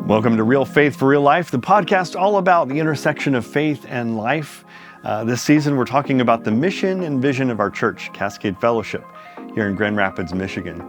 Welcome to Real Faith for Real Life, the podcast all about the intersection of faith and life. This season, we're talking about the mission and vision of our church, Cascade Fellowship, here in Grand Rapids, Michigan.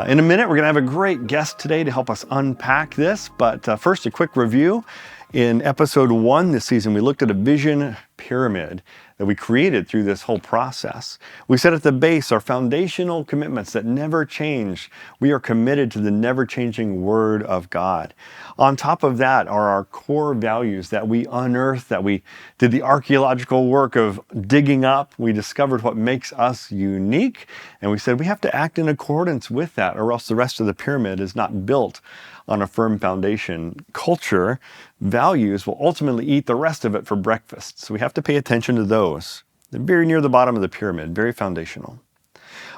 In a minute, we're going to have a great guest today to help us unpack this. But first, a quick review. In episode 1 this season, we looked at a vision pyramid that we created through this whole process. We set at the base our foundational commitments that never change. We are committed to the never-changing Word of God. On top of that are our core values that we unearthed, that we did the archaeological work of digging up. We discovered what makes us unique, and we said we have to act in accordance with that, or else the rest of the pyramid is not built on a firm foundation. Culture, values will ultimately eat the rest of it for breakfast. So we have to pay attention to those. They're very near the bottom of the pyramid, very foundational.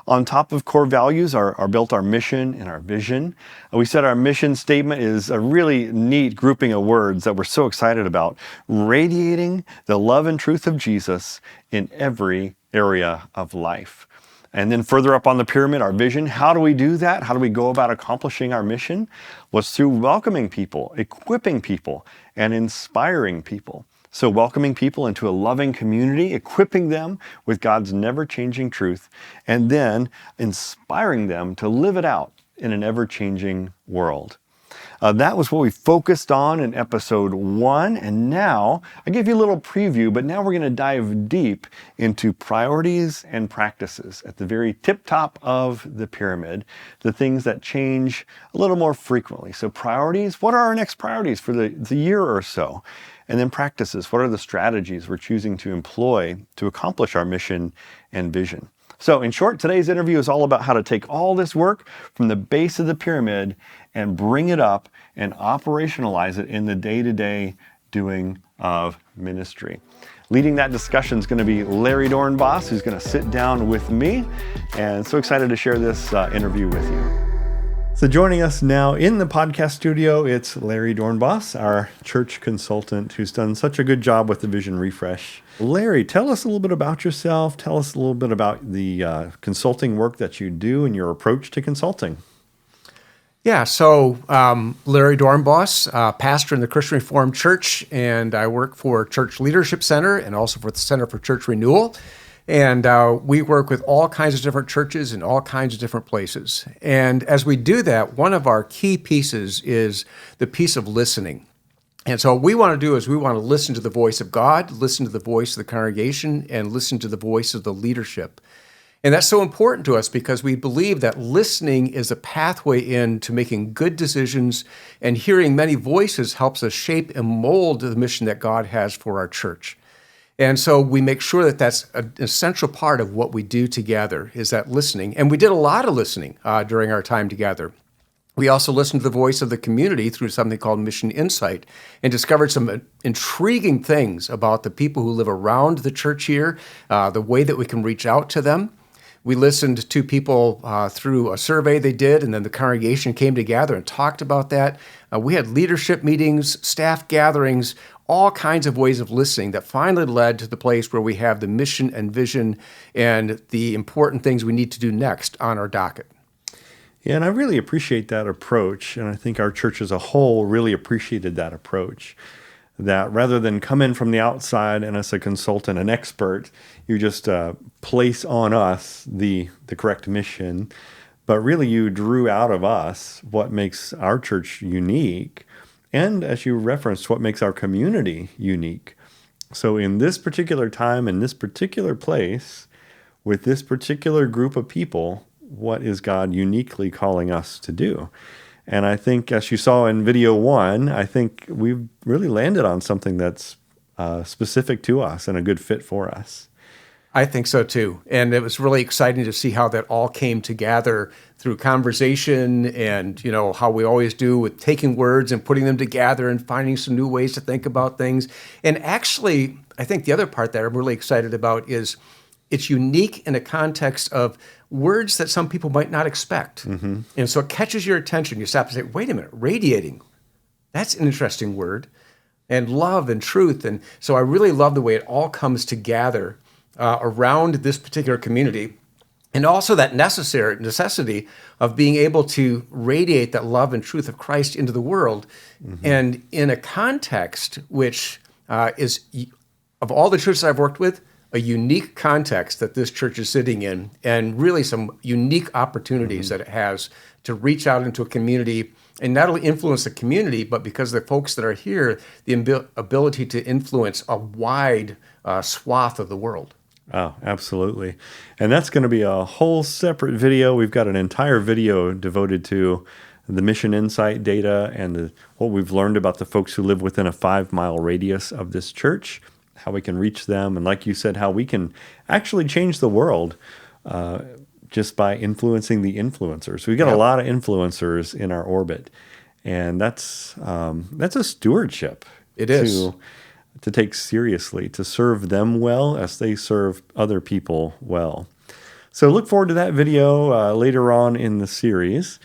On top of core values are built our mission and our vision. We said our mission statement is a really neat grouping of words that we're so excited about, radiating the love and truth of Jesus in every area of life. And then further up on the pyramid, our vision. How do we do that? How do we go about accomplishing our mission? Well, it's through welcoming people, equipping people, and inspiring people. So welcoming people into a loving community, equipping them with God's never-changing truth, and then inspiring them to live it out in an ever-changing world. That was what we focused on in episode 1, and now I gave you a little preview, but now we're going to dive deep into priorities and practices at the very tip-top of the pyramid, the things that change a little more frequently. So priorities, what are our next priorities for the year or so? And then practices, what are the strategies we're choosing to employ to accomplish our mission and vision? So in short, today's interview is all about how to take all this work from the base of the pyramid and bring it up and operationalize it in the day-to-day doing of ministry. Leading that discussion is going to be Larry Doornbos, who's going to sit down with me, and so excited to share this interview with you. So joining us now in the podcast studio, it's Larry Doornbos, our church consultant who's done such a good job with the Vision Refresh. Larry, tell us a little bit about yourself. Tell us a little bit about the consulting work that you do and your approach to consulting. Yeah, so Larry Doornbos, pastor in the Christian Reformed Church, and I work for Church Leadership Center and also for the Center for Church Renewal. And we work with all kinds of different churches in all kinds of different places. And as we do that, one of our key pieces is the piece of listening. And so what we want to do is we want to listen to the voice of God, listen to the voice of the congregation, and listen to the voice of the leadership. And that's so important to us because we believe that listening is a pathway into making good decisions, and hearing many voices helps us shape and mold the mission that God has for our church. And so we make sure that that's an essential part of what we do together, is that listening. And we did a lot of listening during our time together. We also listened to the voice of the community through something called Mission Insight and discovered some intriguing things about the people who live around the church here, the way that we can reach out to them. We listened to people through a survey they did, and then the congregation came together and talked about that. We had leadership meetings, staff gatherings, all kinds of ways of listening that finally led to the place where we have the mission and vision and the important things we need to do next on our docket. Yeah, and I really appreciate that approach, and I think our church as a whole really appreciated that approach, that rather than come in from the outside and as a consultant, an expert, you just place on us the correct mission, but really you drew out of us what makes our church unique, and as you referenced, what makes our community unique. So in this particular time, in this particular place, with this particular group of people, what is God uniquely calling us to do? And I think, as you saw in video 1, I think we've really landed on something that's specific to us and a good fit for us. I think so too. And it was really exciting to see how that all came together through conversation and, how we always do with taking words and putting them together and finding some new ways to think about things. And actually, I think the other part that I'm really excited about is it's unique in a context of words that some people might not expect. Mm-hmm. And so it catches your attention. You stop and say, wait a minute, radiating. That's an interesting word. And love and truth. And so I really love the way it all comes together around this particular community. and also that necessity of being able to radiate that love and truth of Christ into the world, and in a context which is, of all the churches I've worked with, a unique context that this church is sitting in, and really some unique opportunities that it has to reach out into a community and not only influence the community, but because the folks that are here, the ability to influence a wide swath of the world. Oh, absolutely. And that's going to be a whole separate video. We've got an entire video devoted to the mission insight data and what we've learned about the folks who live within a 5-mile radius of this church, how we can reach them, and like you said, how we can actually change the world just by influencing the influencers. We've got a lot of influencers in our orbit, and that's a stewardship. It is. To take seriously, to serve them well as they serve other people well. So look forward to that video later on in the series.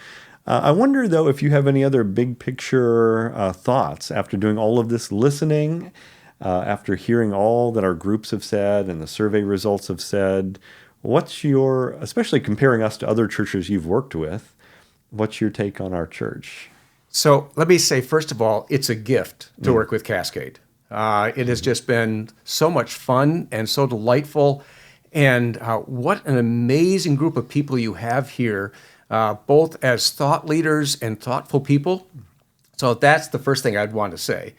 I wonder, though, if you have any other big picture thoughts after doing all of this listening, after hearing all that our groups have said and the survey results have said. What's your, especially comparing us to other churches you've worked with, what's your take on our church? So let me say, first of all, it's a gift to work with Cascade. It has just been so much fun and so delightful. And what an amazing group of people you have here, both as thought leaders and thoughtful people. So that's the first thing I'd want to say.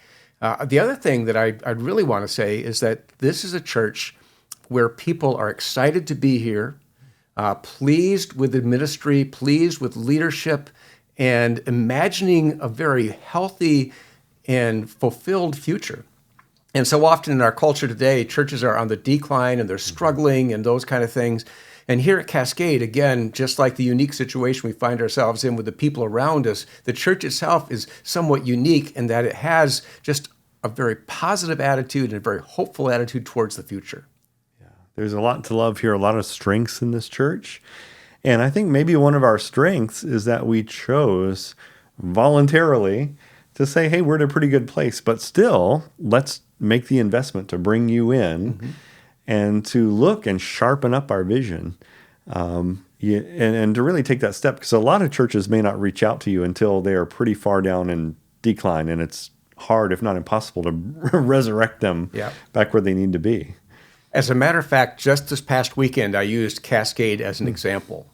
The other thing that I'd really want to say is that this is a church where people are excited to be here, pleased with the ministry, pleased with leadership, and imagining a very healthy and fulfilled future. And so often in our culture today, churches are on the decline and they're struggling and those kind of things. And here at Cascade, again, just like the unique situation we find ourselves in with the people around us, the church itself is somewhat unique in that it has just a very positive attitude and a very hopeful attitude towards the future. Yeah, there's a lot to love here, a lot of strengths in this church. And I think maybe one of our strengths is that we chose voluntarily to say, hey, we're in a pretty good place, but still, let's make the investment to bring you in and to look and sharpen up our vision and to really take that step. Because a lot of churches may not reach out to you until they are pretty far down in decline, and it's hard, if not impossible, to resurrect them back where they need to be. As a matter of fact, just this past weekend, I used Cascade as an example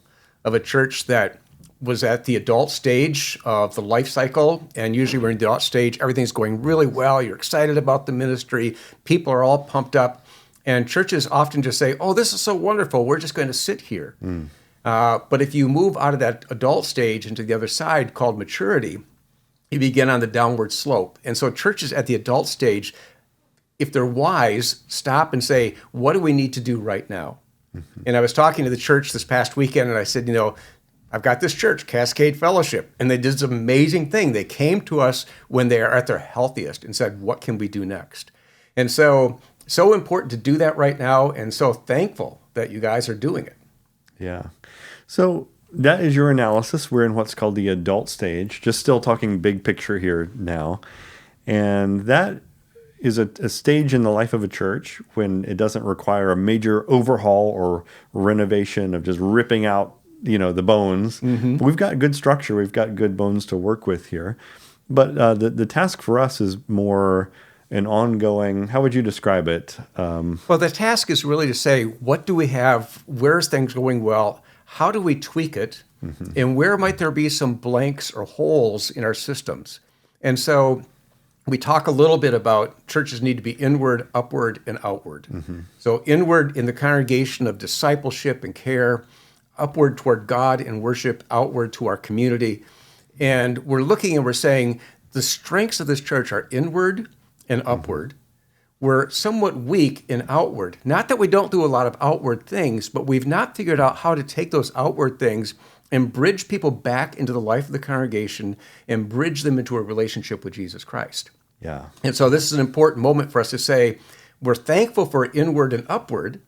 of a church that was at the adult stage of the life cycle. And usually we're in the adult stage, everything's going really well. You're excited about the ministry. People are all pumped up. And churches often just say, oh, this is so wonderful. We're just going to sit here. But if you move out of that adult stage into the other side called maturity, you begin on the downward slope. And so churches at the adult stage, if they're wise, stop and say, what do we need to do right now? And I was talking to the church this past weekend, and I said, I've got this church, Cascade Fellowship, and they did this amazing thing. They came to us when they are at their healthiest and said, what can we do next? And so important to do that right now, and so thankful that you guys are doing it. Yeah. So that is your analysis. We're in what's called the adult stage, just still talking big picture here now. And that is a stage in the life of a church when it doesn't require a major overhaul or renovation of just ripping out the bones. But we've got good structure. We've got good bones to work with here. But the task for us is more an ongoing, how would you describe it? Well, the task is really to say, what do we have? Where's things going well? How do we tweak it? And where might there be some blanks or holes in our systems? And so we talk a little bit about churches need to be inward, upward, and outward. So inward in the congregation of discipleship and care, upward toward God and worship, outward to our community. And we're looking and we're saying the strengths of this church are inward and upward. We're somewhat weak in outward. Not that we don't do a lot of outward things, but we've not figured out how to take those outward things and bridge people back into the life of the congregation and bridge them into a relationship with Jesus Christ. Yeah. And so this is an important moment for us to say, we're thankful for inward and upward,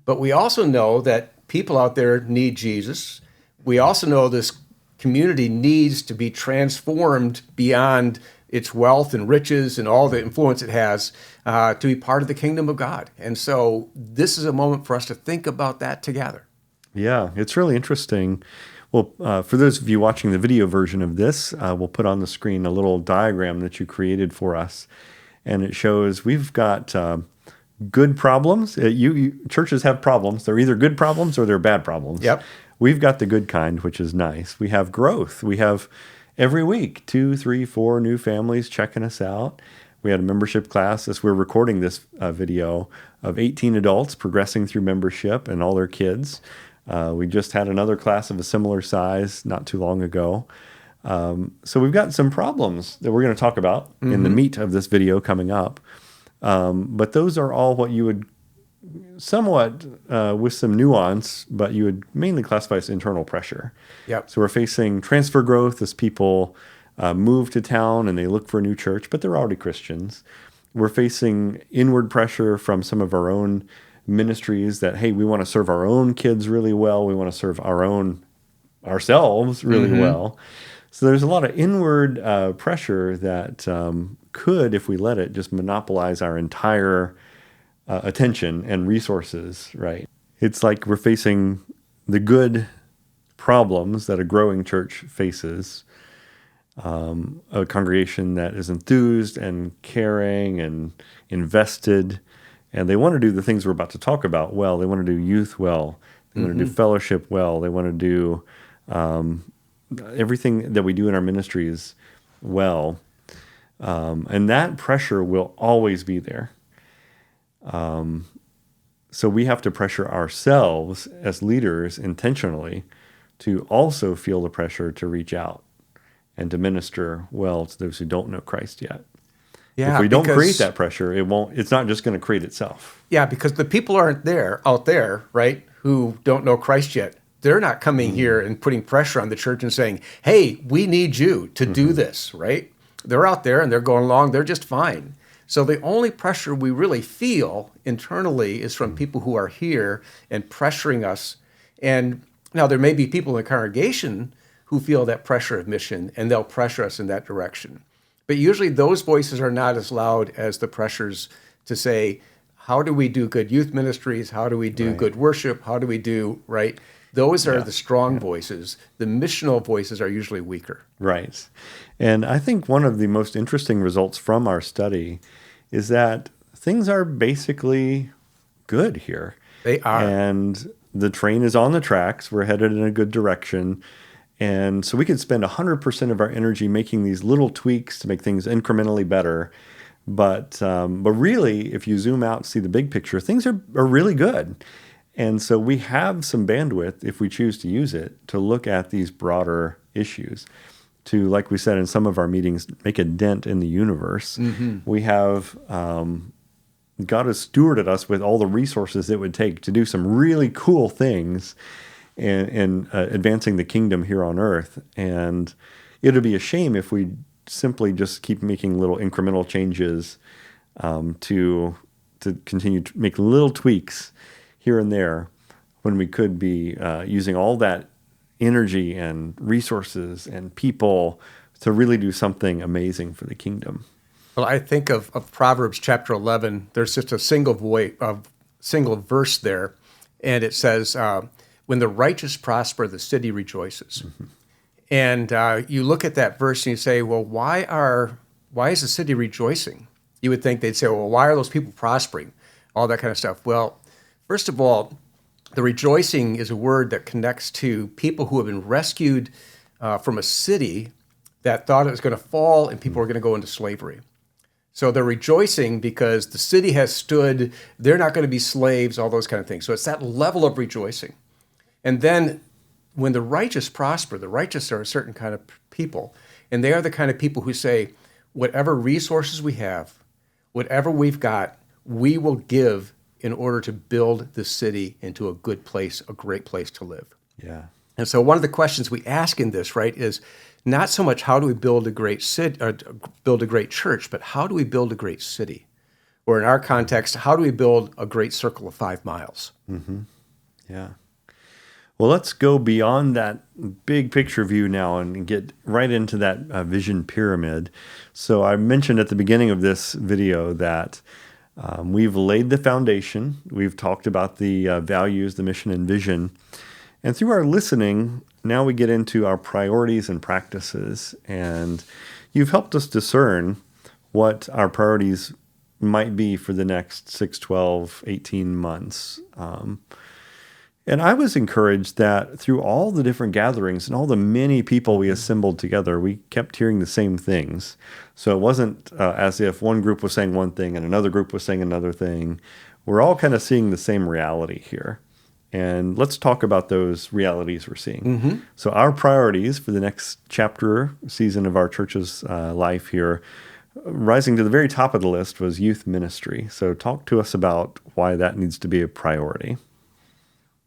but we also know that people out there need Jesus. We also know this community needs to be transformed beyond its wealth and riches and all the influence it has to be part of the kingdom of God. And so this is a moment for us to think about that together. Yeah, it's really interesting. Well, for those of you watching the video version of this, we'll put on the screen a little diagram that you created for us. And it shows we've got good problems. Churches have problems. They're either good problems or they're bad problems. Yep. We've got the good kind, which is nice. We have growth. We have every week 2, 3, 4 new families checking us out. We had a membership class as we're recording this video of 18 adults progressing through membership and all their kids. We just had another class of a similar size not too long ago. So we've got some problems that we're going to talk about in the meat of this video coming up. But those are all what you would somewhat, with some nuance, but you would mainly classify as internal pressure. Yep. So we're facing transfer growth as people move to town and they look for a new church, but they're already Christians. We're facing inward pressure from some of our own ministries that, hey, we want to serve our own kids really well. We want to serve ourselves really well. So there's a lot of inward pressure that could, if we let it, just monopolize our entire attention and resources, right? It's like we're facing the good problems that a growing church faces. A congregation that is enthused and caring and invested, and they want to do the things we're about to talk about well. They want to do youth well. They want to do fellowship well. They want to do everything that we do in our ministries well. And that pressure will always be there. So we have to pressure ourselves as leaders intentionally to also feel the pressure to reach out and to minister well to those who don't know Christ yet. Yeah, if we don't create that pressure, it's not just going to create itself. Yeah, because the people aren't out there, right, who don't know Christ yet. They're not coming here and putting pressure on the church and saying, hey, we need you to do this, right? They're out there and they're going along. They're just fine. So the only pressure we really feel internally is from people who are here and pressuring us. And now there may be people in the congregation who feel that pressure of mission, and they'll pressure us in that direction. But usually those voices are not as loud as the pressures to say, how do we do good youth ministries? How do we do good worship? How do we do, right? Those are the strong voices. The missional voices are usually weaker. Right. And I think one of the most interesting results from our study is that things are basically good here. They are. And the train is on the tracks. We're headed in a good direction. And so we could spend 100% of our energy making these little tweaks to make things incrementally better. But really, if you zoom out and see the big picture, things are really good. And so we have some bandwidth, if we choose to use it, to look at these broader issues, to, like we said in some of our meetings, make a dent in the universe. We have, God has stewarded us with all the resources it would take to do some really cool things in advancing the kingdom here on earth. And it would be a shame if we simply just keep making little incremental changes to continue to make little tweaks here and there when we could be using all that energy and resources and people to really do something amazing for the kingdom. Well, I think of Proverbs chapter 11. There's just a single verse there, and it says, when the righteous prosper, the city rejoices. And you look at that verse and you say, well, why is the city rejoicing? You would think they'd say, well, why are those people prospering? All that kind of stuff. Well, first of all, the rejoicing is a word that connects to people who have been rescued from a city that thought it was going to fall and people were going to go into slavery. So they're rejoicing because the city has stood, they're not going to be slaves, all those kind of things. So it's that level of rejoicing. And then when the righteous prosper, the righteous are a certain kind of people, and they are the kind of people who say, whatever resources we have, whatever we've got, we will give in order to build the city into a good place, a great place to live. Yeah. And so one of the questions we ask in this, right, is not so much how do we build a great city or build a great church, but how do we build a great city? Or in our context, how do we build a great circle of 5 miles? Yeah. Well, let's go beyond that big picture view now and get right into that vision pyramid. So I mentioned at the beginning of this video that we've laid the foundation. We've talked about the values, the mission, and vision. And through our listening, now we get into our priorities and practices. And you've helped us discern what our priorities might be for the next 6, 12, 18 months. And I was encouraged that through all the different gatherings and all the many people we assembled together, we kept hearing the same things. So it wasn't as if one group was saying one thing and another group was saying another thing. We're all kind of seeing the same reality here. And let's talk about those realities we're seeing. Mm-hmm. So our priorities for the next chapter, season of our church's life here, rising to the very top of the list was youth ministry. So talk to us about why that needs to be a priority.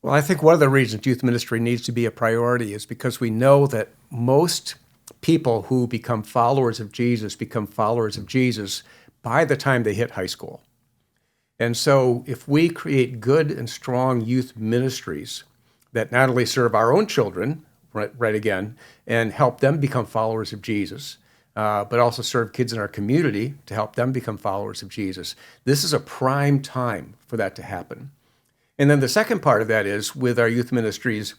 Well, I think one of the reasons youth ministry needs to be a priority is because we know that most people who become followers of Jesus by the time they hit high school. And so if we create good and strong youth ministries that not only serve our own children, right again, and help them become followers of Jesus, but also serve kids in our community to help them become followers of Jesus, this is a prime time for that to happen. And then the second part of that is with our youth ministries,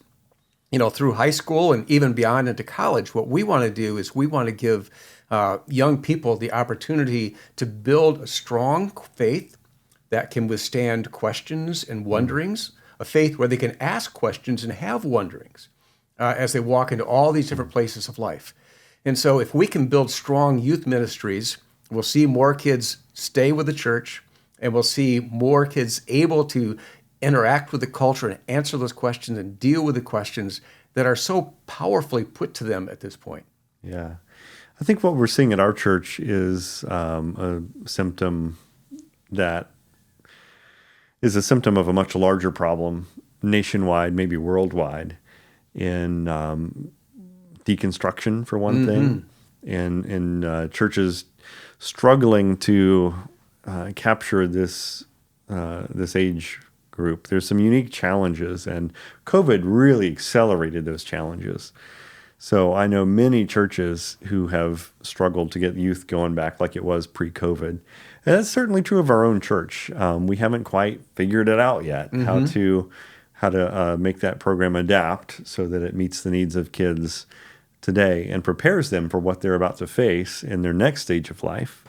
through high school and even beyond into college, what we want to do is we want to give young people the opportunity to build a strong faith that can withstand questions and wonderings, a faith where they can ask questions and have wonderings as they walk into all these different places of life. And so if we can build strong youth ministries, we'll see more kids stay with the church, and we'll see more kids able to interact with the culture and answer those questions and deal with the questions that are so powerfully put to them at this point. Yeah. I think what we're seeing at our church is a symptom that is a symptom of a much larger problem nationwide, maybe worldwide, in deconstruction, for one thing, and churches struggling to capture this age group. There's some unique challenges, and COVID really accelerated those challenges. So I know many churches who have struggled to get youth going back like it was pre-COVID. And that's certainly true of our own church. We haven't quite figured it out yet, how to make that program adapt so that it meets the needs of kids today and prepares them for what they're about to face in their next stage of life.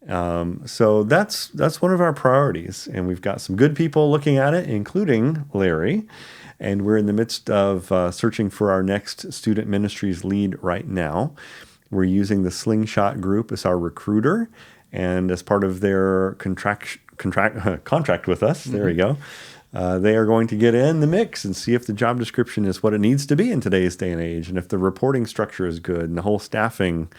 So that's one of our priorities, and we've got some good people looking at it, including Larry, and we're in the midst of searching for our next student ministries lead right now. We're using the Slingshot Group as our recruiter, and as part of their contract with us, there we go, they are going to get in the mix and see if the job description is what it needs to be in today's day and age, and if the reporting structure is good, and the whole staffing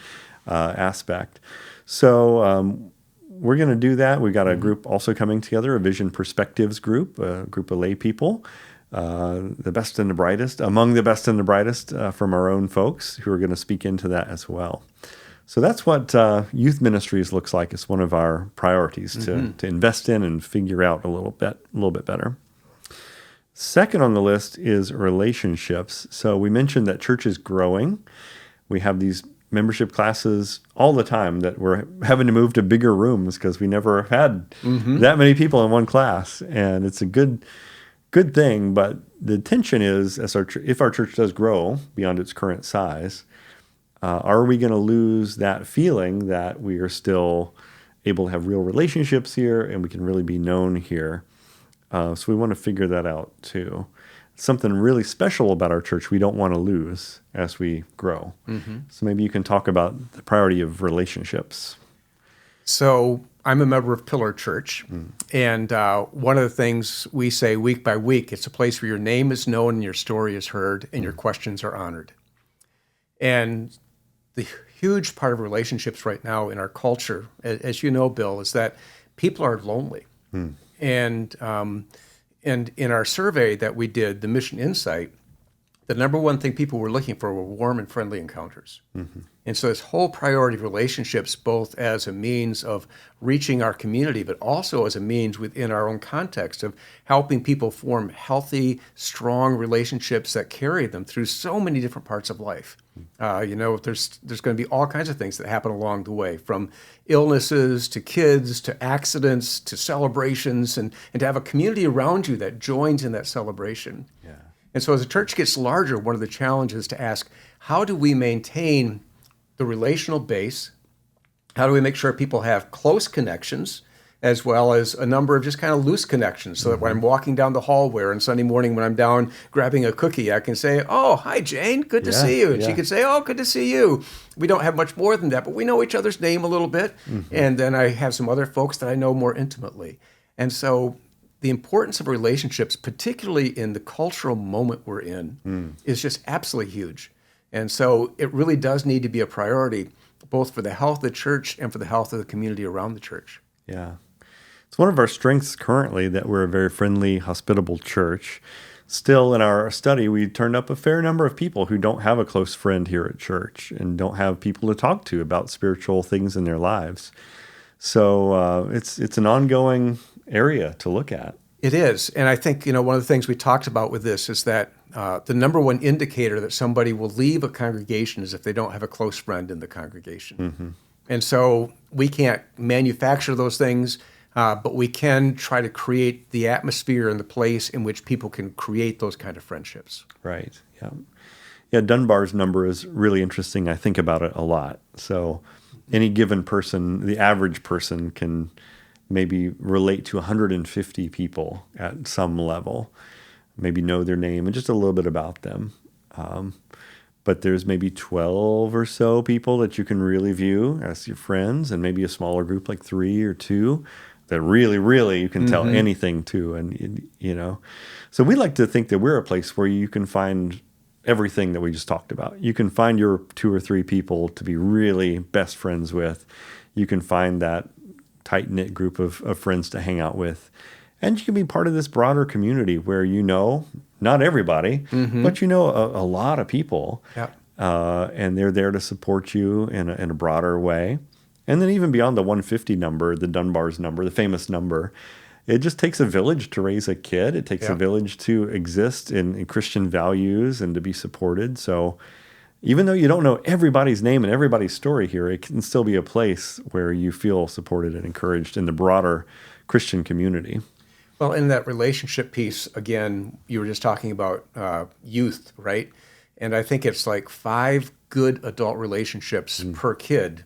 aspect. So we're going to do that. We've got a group also coming together, a Vision Perspectives group, a group of lay people, the best and the brightest, among the best and the brightest from our own folks who are going to speak into that as well. So that's what youth ministries looks like. It's one of our priorities to invest in and figure out a little bit better. Second on the list is relationships. So we mentioned that church is growing. We have these membership classes all the time that we're having to move to bigger rooms because we never had that many people in one class. And it's a good thing, but the tension is, if our church does grow beyond its current size, are we going to lose that feeling that we are still able to have real relationships here and we can really be known here? So we want to figure that out too. Something really special about our church we don't want to lose as we grow. So maybe you can talk about the priority of relationships. So I'm a member of Pillar Church, and one of the things we say week by week, it's a place where your name is known and your story is heard and your questions are honored. And the huge part of relationships right now in our culture, as you know, Bill, is that people are lonely. And in our survey that we did, the Mission Insight, the number one thing people were looking for were warm and friendly encounters. And so this whole priority of relationships, both as a means of reaching our community, but also as a means within our own context of helping people form healthy, strong relationships that carry them through so many different parts of life. There's going to be all kinds of things that happen along the way, from illnesses to kids to accidents to celebrations, and to have a community around you that joins in that celebration. And so as a church gets larger, one of the challenges is to ask, how do we maintain the relational base? How do we make sure people have close connections as well as a number of just kind of loose connections so that when I'm walking down the hallway or on Sunday morning when I'm down grabbing a cookie, I can say, oh, hi, Jane, good to see you. And she can say, oh, good to see you. We don't have much more than that, but we know each other's name a little bit. And then I have some other folks that I know more intimately. And so the importance of relationships, particularly in the cultural moment we're in, is just absolutely huge. And so it really does need to be a priority, both for the health of the church and for the health of the community around the church. Yeah. It's one of our strengths currently that we're a very friendly, hospitable church. Still, in our study, we turned up a fair number of people who don't have a close friend here at church and don't have people to talk to about spiritual things in their lives. So it's an ongoing area to look at. It is. And I think, one of the things we talked about with this is that the number one indicator that somebody will leave a congregation is if they don't have a close friend in the congregation. And so we can't manufacture those things, but we can try to create the atmosphere and the place in which people can create those kind of friendships. Right. Yeah. Yeah. Dunbar's number is really interesting. I think about it a lot. So any given person, the average person can maybe relate to 150 people at some level, maybe know their name and just a little bit about them. But there's maybe 12 or so people that you can really view as your friends, and maybe a smaller group like 3 or 2 that really you can tell anything to. And, so we like to think that we're a place where you can find everything that we just talked about. You can find your 2 or 3 people to be really best friends with. You can find that tight-knit group of friends to hang out with. And you can be part of this broader community where not everybody, but a lot of people. Yep. And they're there to support you in a broader way. And then even beyond the 150 number, the Dunbar's number, the famous number, it just takes a village to raise a kid. It takes a village to exist in Christian values and to be supported. So even though you don't know everybody's name and everybody's story here, it can still be a place where you feel supported and encouraged in the broader Christian community. Well, in that relationship piece, again, you were just talking about youth, right? And I think it's like 5 good adult relationships per kid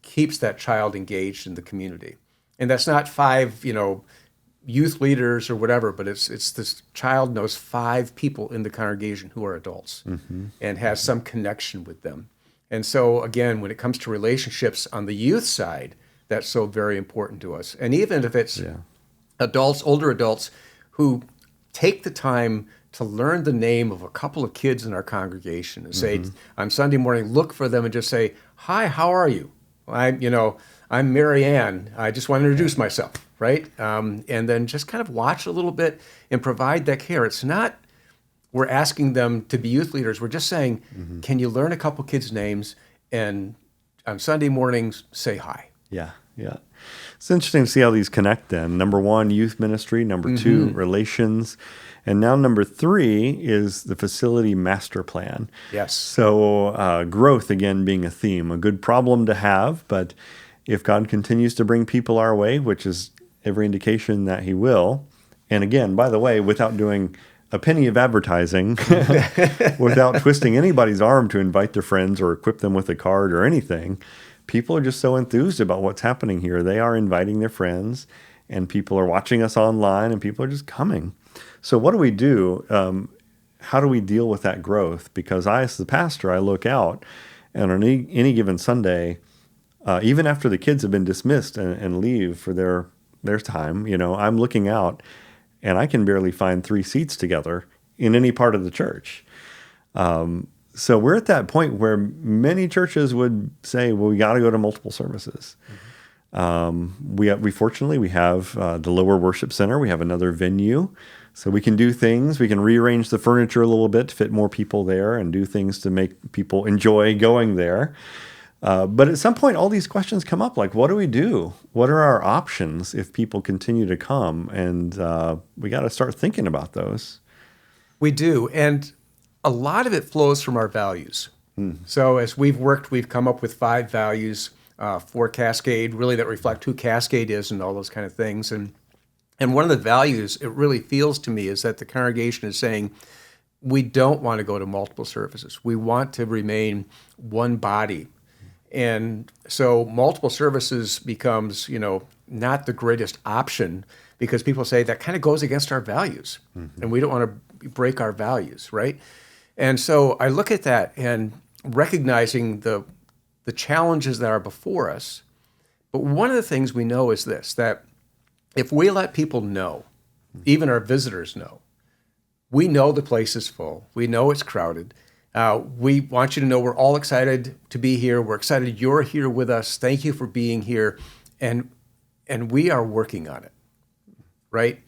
keeps that child engaged in the community. And that's not 5, youth leaders or whatever, but it's this child knows 5 people in the congregation who are adults and has some connection with them. And so, again, when it comes to relationships on the youth side, that's so very important to us. And even if it's adults, older adults, who take the time to learn the name of a couple of kids in our congregation and say, on Sunday morning, look for them and just say, hi, how are you? I'm Mary Ann. I just want to introduce myself, right? And then just kind of watch a little bit and provide that care. It's not we're asking them to be youth leaders. We're just saying, can you learn a couple kids' names and on Sunday mornings say hi? Yeah. It's interesting to see how these connect then. Number 1, youth ministry. Number 2, relations. And now number 3 is the facility master plan. Yes. So growth, again, being a theme, a good problem to have. But if God continues to bring people our way, which is every indication that he will, and again, by the way, without doing a penny of advertising, without twisting anybody's arm to invite their friends or equip them with a card or anything, people are just so enthused about what's happening here. They are inviting their friends, and people are watching us online, and people are just coming. So what do we do? How do we deal with that growth? Because I, as the pastor, I look out, and on any given Sunday, even after the kids have been dismissed and leave for their time, I'm looking out, and I can barely find 3 seats together in any part of the church. So we're at that point where many churches would say, well, we got to go to multiple services. We fortunately have the lower worship center. We have another venue, so we can do things. We can rearrange the furniture a little bit to fit more people there and do things to make people enjoy going there. But at some point, all these questions come up, like, what do we do? What are our options if people continue to come? And we got to start thinking about those. We do, and a lot of it flows from our values. So as we've come up with 5 values for Cascade, really that reflect who Cascade is and all those kind of things. And And one of the values, it really feels to me, is that the congregation is saying, we don't want to go to multiple services. We want to remain one body. And so multiple services becomes, not the greatest option because people say that kind of goes against our values. And we don't want to break our values, right? And so I look at that and recognizing the challenges that are before us. But one of the things we know is this, that if we let people know, even our visitors know, we know the place is full. We know it's crowded. We want you to know we're all excited to be here. We're excited you're here with us. Thank you for being here. And we are working on it, right?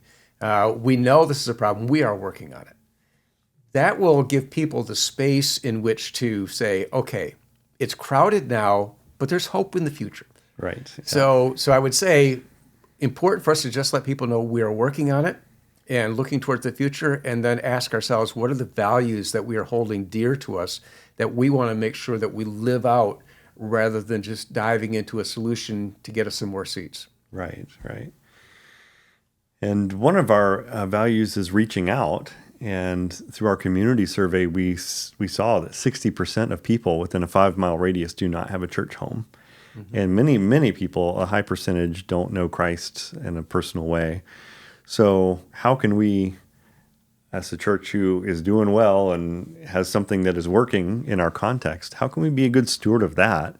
We know this is a problem. We are working on it. That will give people the space in which to say, okay, it's crowded now, but there's hope in the future. Right. Yeah. So I would say important for us to just let people know we are working on it and looking towards the future, and then ask ourselves, what are the values that we are holding dear to us that we want to make sure that we live out rather than just diving into a solution to get us some more seats. Right, right. And one of our values is reaching out. And through our community survey, we saw that 60% of people within a 5-mile radius do not have a church home. And many, many people, a high percentage, don't know Christ in a personal way. So how can we, as a church who is doing well and has something that is working in our context, how can we be a good steward of that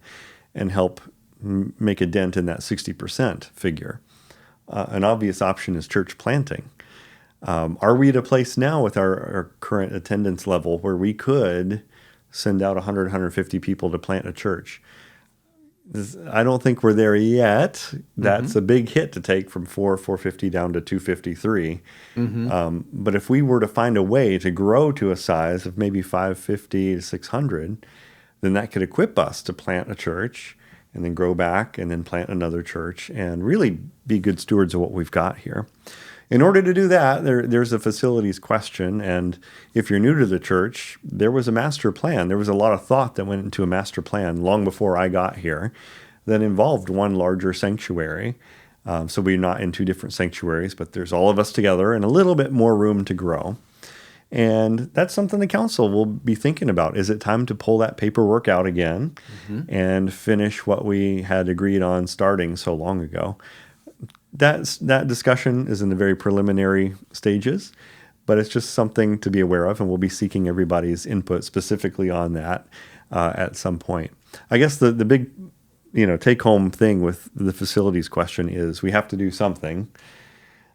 and help make a dent in that 60% figure? An obvious option is church planting. Are we at a place now with our current attendance level where we could send out 100, 150 people to plant a church? I don't think we're there yet. That's a big hit to take from 450 down to 253. But if we were to find a way to grow to a size of maybe 550 to 600, then that could equip us to plant a church and then grow back and then plant another church and really be good stewards of what we've got here. In order to do that, there's a facilities question. And if you're new to the church, there was a master plan. There was a lot of thought that went into a master plan long before I got here that involved one larger sanctuary. So we're not in 2 different sanctuaries, but there's all of us together and a little bit more room to grow. And that's something the council will be thinking about. Is it time to pull that paperwork out again and finish what we had agreed on starting so long ago? That discussion is in the very preliminary stages, but it's just something to be aware of, and we'll be seeking everybody's input specifically on that at some point. I guess the big take-home thing with the facilities question is we have to do something,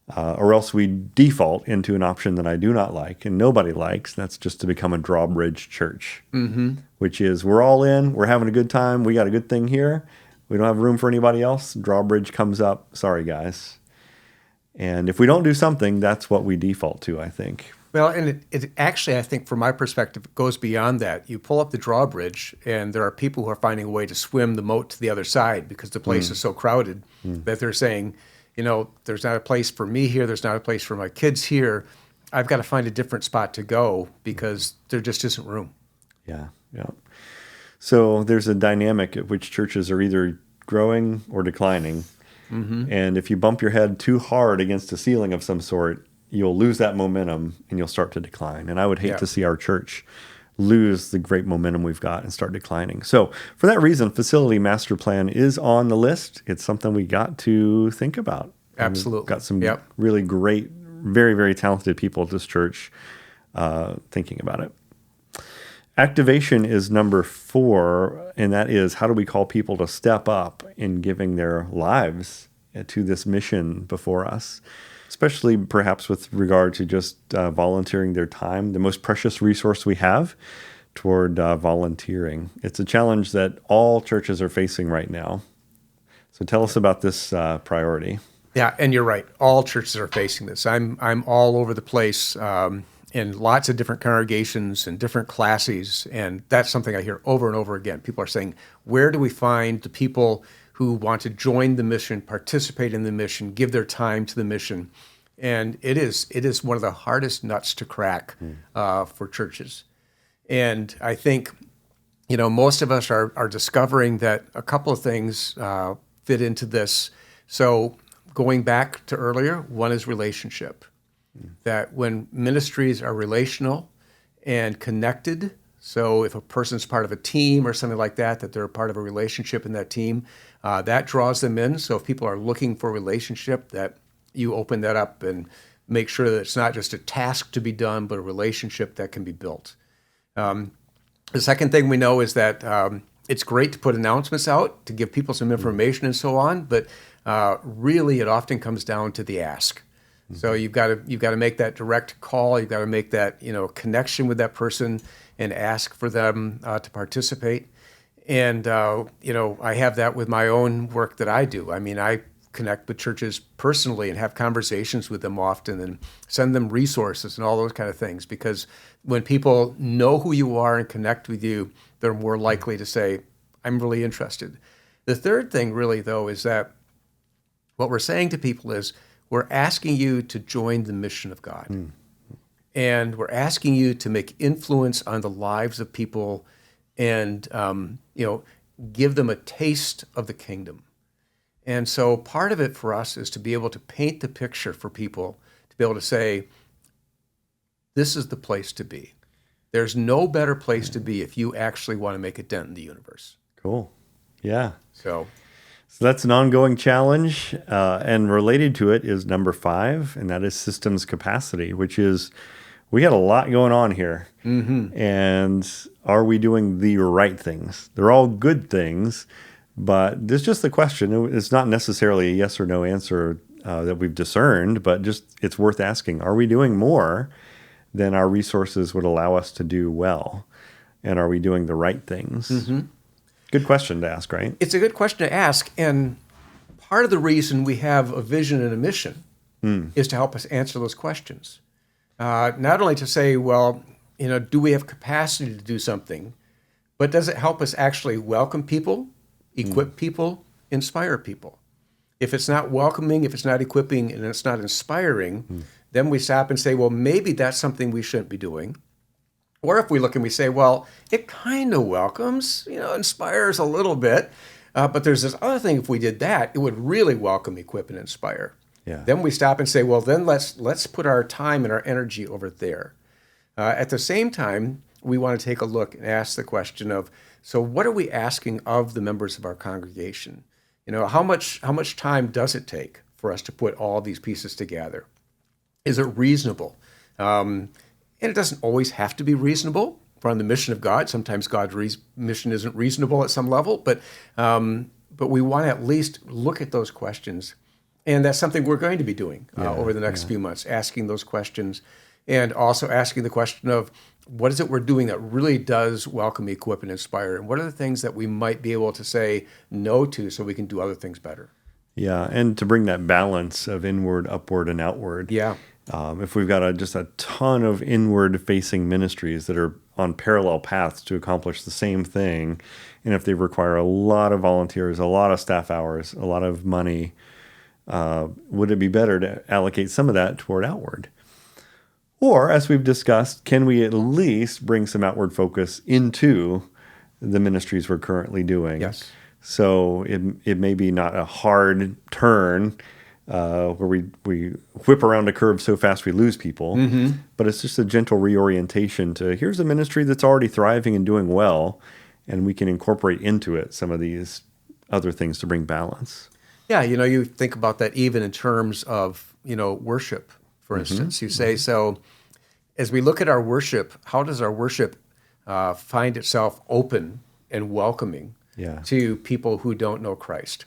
or else we default into an option that I do not like and nobody likes. That's just to become a drawbridge church, which is we're all in, we're having a good time, we got a good thing here. We don't have room for anybody else. Drawbridge comes up. Sorry, guys. And if we don't do something, that's what we default to, I think. Well, and it actually, I think from my perspective, goes beyond that. You pull up the drawbridge, and there are people who are finding a way to swim the moat to the other side because the place is so crowded that they're saying, there's not a place for me here. There's not a place for my kids here. I've got to find a different spot to go because there just isn't room. Yeah. So there's a dynamic at which churches are either growing or declining. And if you bump your head too hard against a ceiling of some sort, you'll lose that momentum and you'll start to decline. And I would hate to see our church lose the great momentum we've got and start declining. So for that reason, facility master plan is on the list. It's something we got to think about. Absolutely. We've got some really great, very, very talented people at this church thinking about it. Activation is number 4, and that is how do we call people to step up in giving their lives to this mission before us, especially perhaps with regard to just volunteering their time, the most precious resource we have, toward volunteering. It's a challenge that all churches are facing right now. So tell us about this priority. Yeah, and you're right. All churches are facing this. I'm all over the place in lots of different congregations and different classes, and that's something I hear over and over again. People are saying, where do we find the people who want to join the mission, participate in the mission, give their time to the mission? And it is one of the hardest nuts to crack for churches. And I think, most of us are discovering that a couple of things fit into this. So going back to earlier, one is relationship. That when ministries are relational and connected, so if a person's part of a team or something like that, that they're part of a relationship in that team, that draws them in. So if people are looking for a relationship, that you open that up and make sure that it's not just a task to be done, but a relationship that can be built. The second thing we know is that it's great to put announcements out to give people some information and so on, but really it often comes down to the ask. So you've got to make that direct call. You've got to make that connection with that person and ask for them to participate. And I have that with my own work that I do. I mean, I connect with churches personally and have conversations with them often and send them resources and all those kind of things, because when people know who you are and connect with you, they're more likely to say, I'm really interested. The third thing really, though, is that what we're saying to people is, we're asking you to join the mission of God. And we're asking you to make influence on the lives of people and, give them a taste of the kingdom. And so part of it for us is to be able to paint the picture for people, to be able to say, this is the place to be. There's no better place to be if you actually want to make a dent in the universe. Cool. Yeah. So that's an ongoing challenge, and related to it is number 5, and that is systems capacity, which is, we got a lot going on here. And are we doing the right things? They're all good things, but there's just the question. It's not necessarily a yes or no answer that we've discerned, but just it's worth asking. Are we doing more than our resources would allow us to do well? And are we doing the right things? Good question to ask, right? It's a good question to ask. And part of the reason we have a vision and a mission is to help us answer those questions. Not only to say, well, do we have capacity to do something, but does it help us actually welcome people, equip people, inspire people? If it's not welcoming, if it's not equipping, and it's not inspiring, then we stop and say, well, maybe that's something we shouldn't be doing. Or if we look and we say, well, it kind of welcomes, inspires a little bit, but there's this other thing, if we did that, it would really welcome, equip, and inspire. Yeah. Then we stop and say, well, then let's put our time and our energy over there. At the same time, we want to take a look and ask the question of, so what are we asking of the members of our congregation? How much time does it take for us to put all these pieces together? Is it reasonable? And it doesn't always have to be reasonable from the mission of God. Sometimes God's mission isn't reasonable at some level, but we want to at least look at those questions. And that's something we're going to be doing over the next few months, asking those questions, and also asking the question of, what is it we're doing that really does welcome, equip, and inspire? And what are the things that we might be able to say no to so we can do other things better? Yeah, and to bring that balance of inward, upward, and outward. Yeah. If we've got just a ton of inward-facing ministries that are on parallel paths to accomplish the same thing, and if they require a lot of volunteers, a lot of staff hours, a lot of money, would it be better to allocate some of that toward outward? Or, as we've discussed, can we at least bring some outward focus into the ministries we're currently doing? Yes. So it may be not a hard turn where we whip around a curve so fast we lose people, but it's just a gentle reorientation to, here's a ministry that's already thriving and doing well, and we can incorporate into it some of these other things to bring balance. Yeah, you think about that even in terms of, worship, for instance. You say, so as we look at our worship, how does our worship find itself open and welcoming to people who don't know Christ?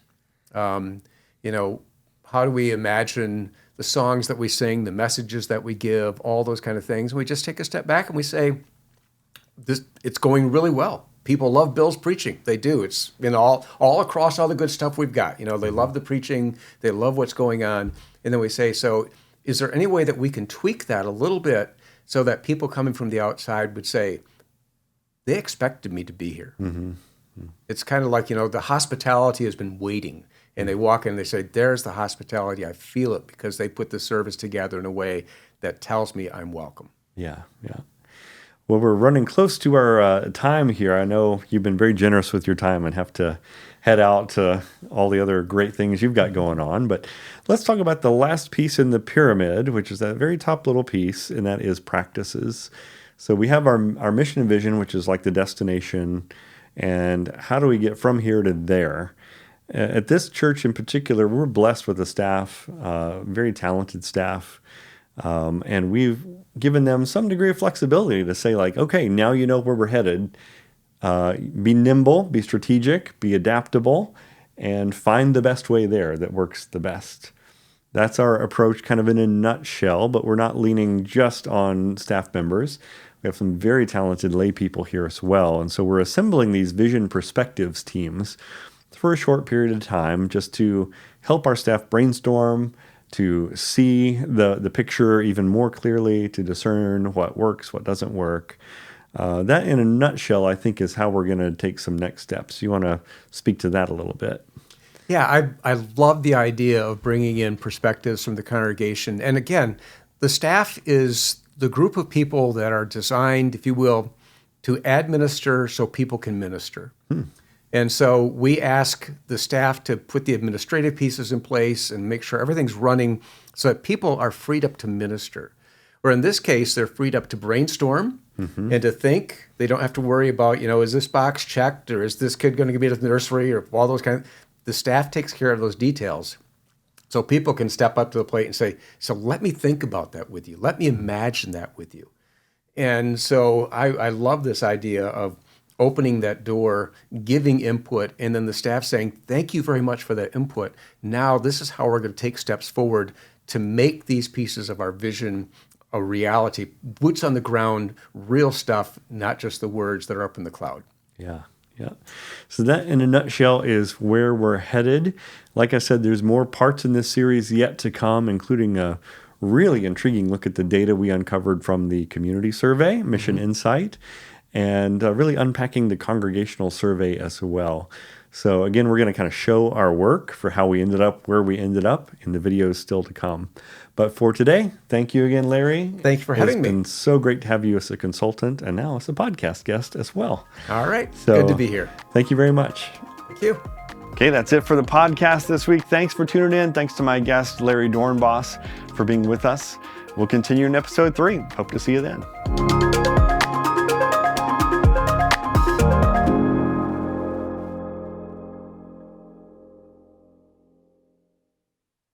How do we imagine the songs that we sing, the messages that we give, all those kind of things? We just take a step back and we say, it's going really well. People love Bill's preaching. They do. It's all across all the good stuff we've got. They love the preaching. They love what's going on. And then we say, so is there any way that we can tweak that a little bit so that people coming from the outside would say, they expected me to be here? It's kind of like, the hospitality has been waiting. And they walk in and they say, there's the hospitality. I feel it because they put the service together in a way that tells me I'm welcome. Yeah. Well, we're running close to our time here. I know you've been very generous with your time and have to head out to all the other great things you've got going on. But let's talk about the last piece in the pyramid, which is that very top little piece, and that is practices. So we have our mission and vision, which is like the destination, and how do we get from here to there? At this church in particular, we're blessed with a staff, very talented staff, and we've given them some degree of flexibility to say, like, okay, now you know where we're headed. Be nimble, be strategic, be adaptable, and find the best way there that works the best. That's our approach kind of in a nutshell, but we're not leaning just on staff members. We have some very talented lay people here as well. And so we're assembling these vision perspectives teams for a short period of time just to help our staff brainstorm, to see the picture even more clearly, to discern what works, what doesn't work. That in a nutshell, I think, is how we're going to take some next steps. You want to speak to that a little bit? Yeah, I love the idea of bringing in perspectives from the congregation. And again, the staff is the group of people that are designed, if you will, to administer so people can minister. And so we ask the staff to put the administrative pieces in place and make sure everything's running so that people are freed up to minister. Or in this case, they're freed up to brainstorm and to think. They don't have to worry about, is this box checked, or is this kid going to be at the nursery, or all those kind of. The staff takes care of those details. So people can step up to the plate and say, so let me think about that with you. Let me imagine that with you. And so I love this idea of opening that door, giving input, and then the staff saying, thank you very much for that input. Now this is how we're going to take steps forward to make these pieces of our vision a reality, boots on the ground, real stuff, not just the words that are up in the cloud. Yeah. So that, in a nutshell, is where we're headed. Like I said, there's more parts in this series yet to come, including a really intriguing look at the data we uncovered from the community survey, Mission Insight, and really unpacking the congregational survey as well. So again, we're going to kind of show our work for how we ended up where we ended up in the videos still to come. But for today, thank you again, Larry. Thank you for having me. It's been so great to have you as a consultant and now as a podcast guest as well. All right. So, good to be here. Thank you very much. Thank you. Okay, that's it for the podcast this week. Thanks for tuning in. Thanks to my guest, Larry Doornbos, for being with us. We'll continue in episode 3. Hope to see you then.